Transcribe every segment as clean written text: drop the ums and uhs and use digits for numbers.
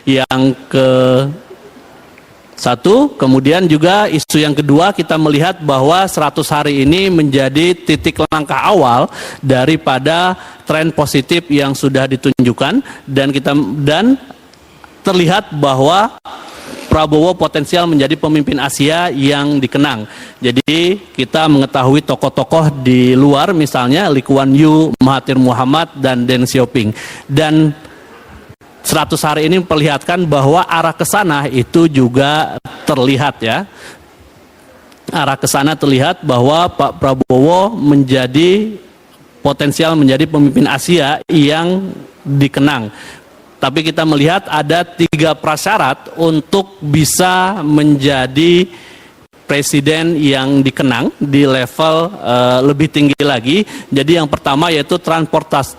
yang ke satu. Kemudian juga isu yang kedua, kita melihat bahwa 100 hari ini menjadi titik langkah awal daripada tren positif yang sudah ditunjukkan, dan terlihat bahwa Prabowo potensial menjadi pemimpin Asia yang dikenang. Jadi kita mengetahui tokoh-tokoh di luar, misalnya Lee Kuan Yew, Mahathir Muhammad, dan Deng Xiaoping. Dan 100 hari ini memperlihatkan bahwa arah ke sana itu juga terlihat, ya. Arah ke sana terlihat bahwa Pak Prabowo menjadi potensial menjadi pemimpin Asia yang dikenang. Tapi kita melihat ada 3 prasyarat untuk bisa menjadi presiden yang dikenang di level lebih tinggi lagi. Jadi yang pertama yaitu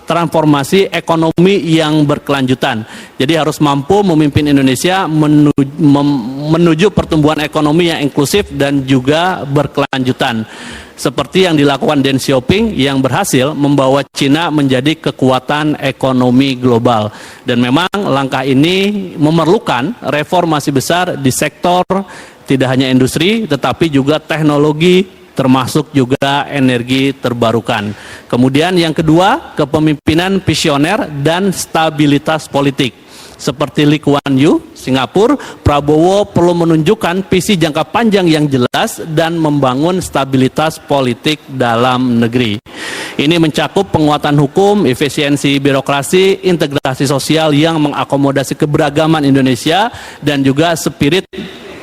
transformasi ekonomi yang berkelanjutan. Jadi harus mampu memimpin Indonesia menuju pertumbuhan ekonomi yang inklusif dan juga berkelanjutan. Seperti yang dilakukan Deng Xiaoping yang berhasil membawa Cina menjadi kekuatan ekonomi global. Dan memang langkah ini memerlukan reformasi besar di sektor tidak hanya industri, tetapi juga teknologi, termasuk juga energi terbarukan. Kemudian yang kedua, kepemimpinan visioner dan stabilitas politik. Seperti Lee Kuan Yew, Singapura, Prabowo perlu menunjukkan visi jangka panjang yang jelas dan membangun stabilitas politik dalam negeri. Ini mencakup penguatan hukum, efisiensi birokrasi, integrasi sosial yang mengakomodasi keberagaman Indonesia, dan juga spirit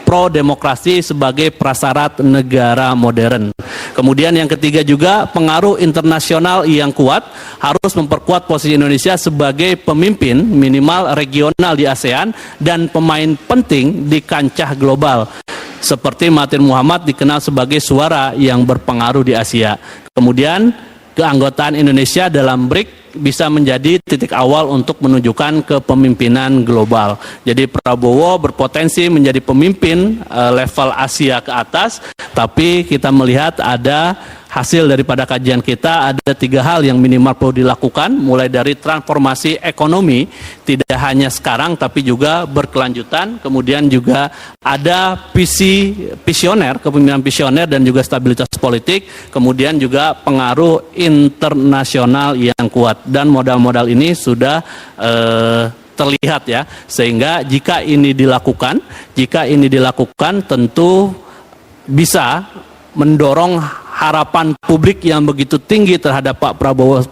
pro-demokrasi sebagai prasyarat negara modern. Kemudian yang ketiga juga, pengaruh internasional yang kuat, harus memperkuat posisi Indonesia sebagai pemimpin minimal regional di ASEAN dan pemain penting di kancah global. Seperti Mahathir Muhammad dikenal sebagai suara yang berpengaruh di Asia. Kemudian keanggotaan Indonesia dalam BRIC bisa menjadi titik awal untuk menunjukkan kepemimpinan global. Jadi Prabowo berpotensi menjadi pemimpin level Asia ke atas, tapi kita melihat ada hasil daripada kajian kita, ada 3 hal yang minimal perlu dilakukan, mulai dari transformasi ekonomi, tidak hanya sekarang tapi juga berkelanjutan, kemudian juga ada visioner, kepemimpinan visioner dan juga stabilitas politik, kemudian juga pengaruh internasional yang kuat. Dan modal-modal ini sudah terlihat, ya, sehingga jika ini dilakukan tentu bisa mendorong harapan publik yang begitu tinggi terhadap Pak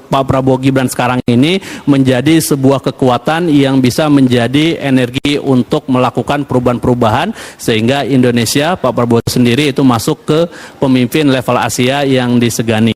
Prabowo Gibran sekarang ini menjadi sebuah kekuatan yang bisa menjadi energi untuk melakukan perubahan-perubahan, sehingga Indonesia, Pak Prabowo sendiri itu masuk ke pemimpin level Asia yang disegani.